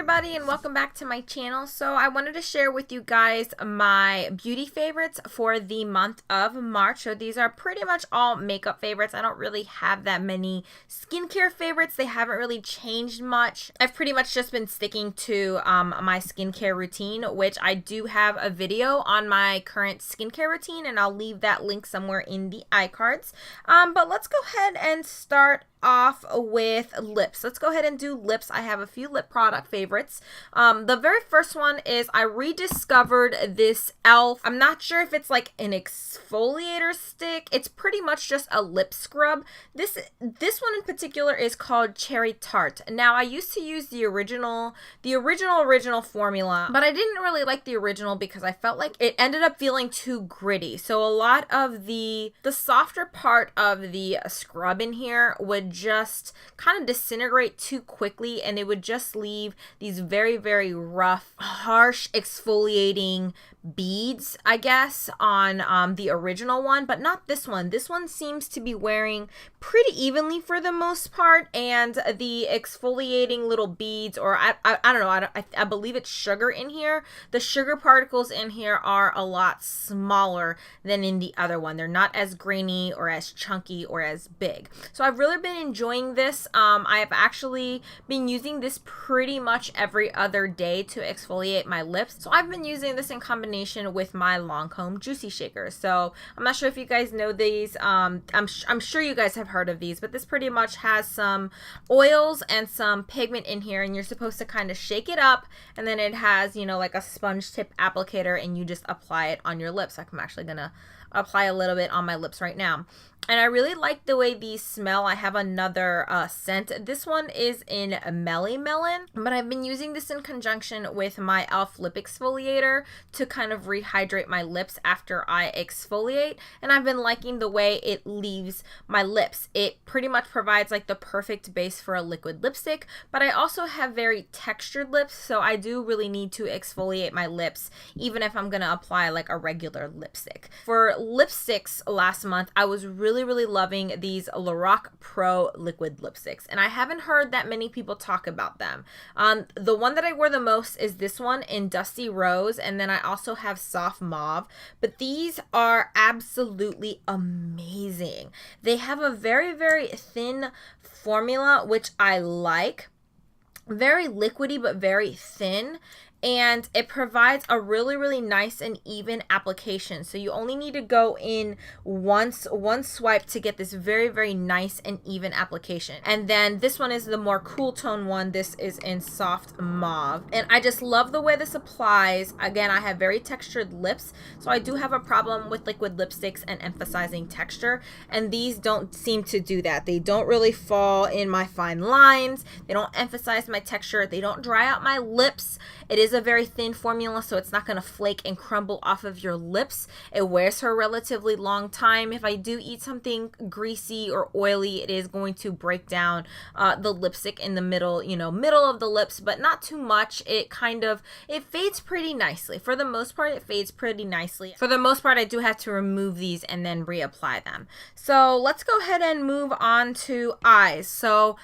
everybody, and welcome back to my channel. So I wanted to share with you guys my beauty favorites for the month of March. So these are pretty much all makeup favorites. I don't really have that many skincare favorites. They haven't really changed much. I've pretty much just been sticking to my skincare routine, which I do have a video on my current skincare routine, and I'll leave that link somewhere in the iCards. But let's go ahead and start off with lips. Let's go ahead and do lips. I have a few lip product favorites. The very first one is I rediscovered this e.l.f. I'm not sure if it's like an exfoliator stick. It's pretty much just a lip scrub. This one in particular is called Cherry Tart. Now I used to use the original formula, but I didn't really like the original because I felt like it ended up feeling too gritty. So a lot of the softer part of the scrub in here would just kind of disintegrate too quickly, and it would just leave these very, very rough, harsh exfoliating beads, I guess, on the original one, but not this one. This one seems to be wearing pretty evenly for the most part, and the exfoliating little beads, or I don't know, I believe it's sugar in here. The sugar particles in here are a lot smaller than in the other one. They're not as grainy or as chunky or as big. So I've really been enjoying this. I have actually been using this pretty much every other day to exfoliate my lips. So I've been using this in combination with my Lancome Juicy Shaker. So I'm not sure if you guys know these. I'm sure you guys have heard of these, but this pretty much has some oils and some pigment in here, and you're supposed to kind of shake it up, and then it has, you know, like a sponge tip applicator, and you just apply it on your lips. Like I'm actually gonna apply a little bit on my lips right now. And I really like the way these smell. I have another scent. This one is in Melly Melon, but I've been using this in conjunction with my e.l.f. lip exfoliator to kind of rehydrate my lips after I exfoliate. And I've been liking the way it leaves my lips. It pretty much provides like the perfect base for a liquid lipstick, but I also have very textured lips, so I do really need to exfoliate my lips even if I'm gonna apply like a regular lipstick. For lipsticks last month, I was really loving these Lorac Pro liquid lipsticks, and I haven't heard that many people talk about them. The one that I wear the most is this one in Dusty Rose, and then I also have Soft Mauve, but these are absolutely amazing. They have a very, very thin formula, which I like. Very liquidy, but very thin. And it provides a really nice and even application. So you only need to go in one swipe to get this very nice and even application. And then this one is the more cool tone one. This is in Soft Mauve. And I just love the way this applies. Again, I have very textured lips, so I do have a problem with liquid lipsticks and emphasizing texture. And these don't seem to do that. They don't really fall in my fine lines. They don't emphasize my texture. They don't dry out my lips. It is a very thin formula, so it's not going to flake and crumble off of your lips. It wears for a relatively long time. If I do eat something greasy or oily, it is going to break down the lipstick in the middle, middle of the lips, but not too much. It fades pretty nicely. For the most part, it fades pretty nicely. For the most part, I do have to remove these and then reapply them. So let's go ahead and move on to eyes. So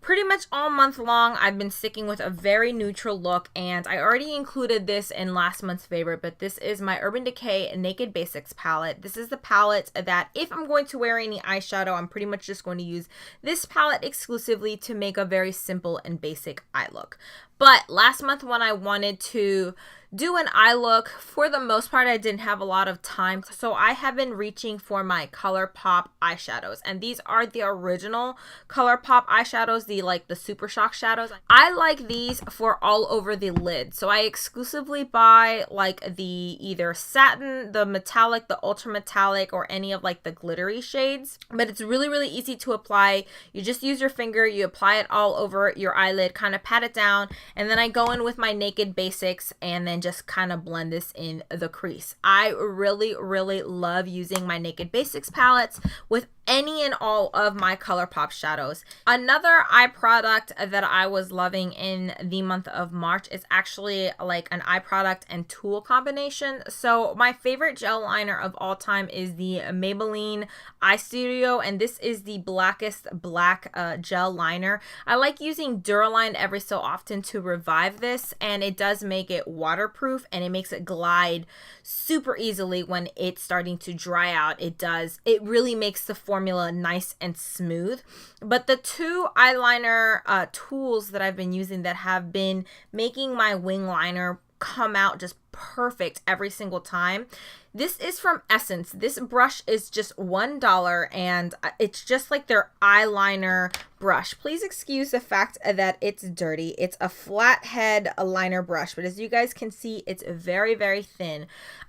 pretty much all month long, I've been sticking with a very neutral look, and I already included this in last month's favorite, but this is my Urban Decay Naked Basics palette. This is the palette that if I'm going to wear any eyeshadow, I'm pretty much just going to use this palette exclusively to make a very simple and basic eye look. But last month when I wanted to do an eye look, for the most part, I didn't have a lot of time. So I have been reaching for my Colourpop eyeshadows. And these are the original Colourpop eyeshadows, the Supershock shadows. I like these for all over the lid. So I exclusively buy like the either satin, the metallic, the ultra metallic, or any of like the glittery shades. But it's really easy to apply. You just use your finger, you apply it all over your eyelid, kind of pat it down, and then I go in with my Naked Basics and then just kind of blend this in the crease. I really love using my Naked Basics palettes with any and all of my Colourpop shadows. Another eye product that I was loving in the month of March is actually like an eye product and tool combination. So my favorite gel liner of all time is the Maybelline Eyeshadow, and this is the blackest black gel liner. I like using Duraline every so often to revive this, and it does make it waterproof and it makes it glide super easily when it's starting to dry out. It really makes the formula nice and smooth. But the two eyeliner tools that I've been using that have been making my wing liner come out just perfect every single time. This is from Essence. This brush is just $1 and it's just like their eyeliner brush. Please excuse the fact that it's dirty. It's a flat head liner brush, but as you guys can see, it's very, very thin.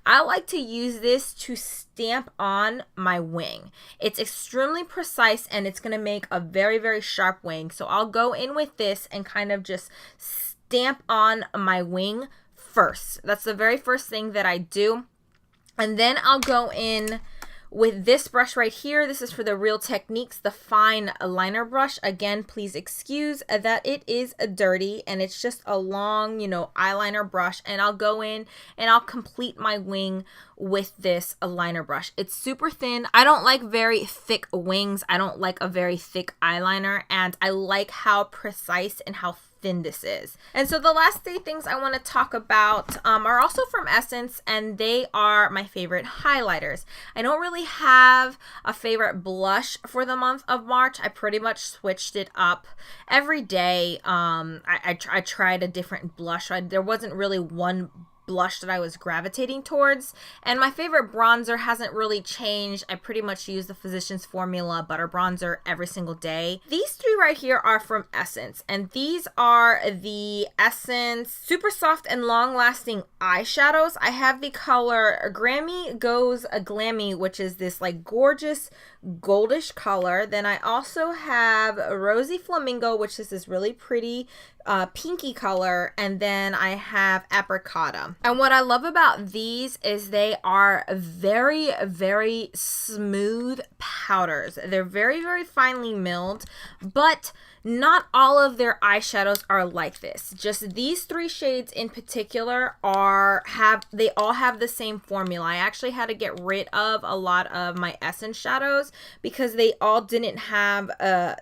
I like to use this to stamp on my wing. It's extremely precise and it's going to make a very, very sharp wing. So I'll go in with this and kind of just stamp on my wing first. That's the very first thing that I do. And then I'll go in with this brush right here. This is for the Real Techniques, the fine liner brush. Again, please excuse that it is dirty and it's just a long, eyeliner brush. And I'll go in and I'll complete my wing with this liner brush. It's super thin. I don't like very thick wings. I don't like a very thick eyeliner, and I like how precise and how thin this is. And so the last three things I want to talk about are also from Essence, and they are my favorite highlighters. I don't really have a favorite blush for the month of March. I pretty much switched it up every day. I tried a different blush. There wasn't really one blush that I was gravitating towards, and my favorite bronzer hasn't really changed. I pretty much use the Physicians Formula butter bronzer every single day. These three right here are from Essence, and these are the Essence Super Soft and Long Lasting Eyeshadows. I have the color Grammy Goes Glammy, which is this like gorgeous goldish color. Then I also have Rosie Flamingo, which is this really pretty pinky color, and then I have Apricotta. And what I love about these is they are very, very smooth powders. They're very, very finely milled, but not all of their eyeshadows are like this. Just these three shades in particular they all have the same formula. I actually had to get rid of a lot of my Essence shadows because they all didn't have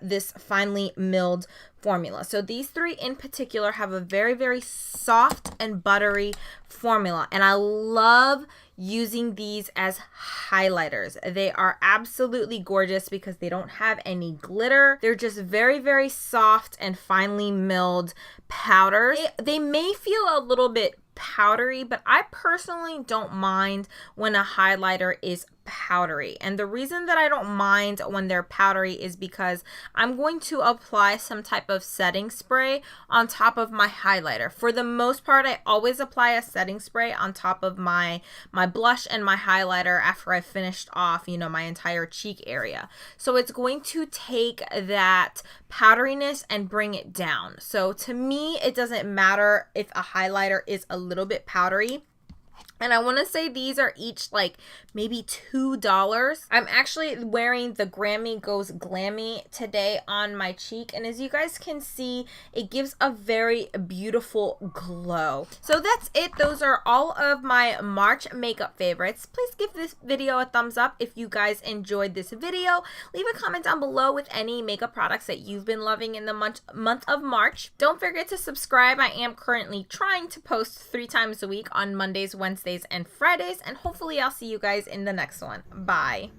this finely milled formula. So these three in particular have a very, very soft and buttery formula, and I love using these as highlighters. They are absolutely gorgeous because they don't have any glitter. They're just very, very soft and finely milled powders. They may feel a little bit powdery, but I personally don't mind when a highlighter is powdery. And the reason that I don't mind when they're powdery is because I'm going to apply some type of setting spray on top of my highlighter. For the most part, I always apply a setting spray on top of my blush and my highlighter after I finished off, my entire cheek area. So it's going to take that powderiness and bring it down. So to me, it doesn't matter if a highlighter is a little bit powdery. And I want to say these are each like maybe $2. I'm actually wearing the Grammy Goes Glammy today on my cheek. And as you guys can see, it gives a very beautiful glow. So that's it. Those are all of my March makeup favorites. Please give this video a thumbs up if you guys enjoyed this video. Leave a comment down below with any makeup products that you've been loving in the month of March. Don't forget to subscribe. I am currently trying to post 3 times a week on Mondays, Wednesdays, and Fridays, and hopefully I'll see you guys in the next one. Bye.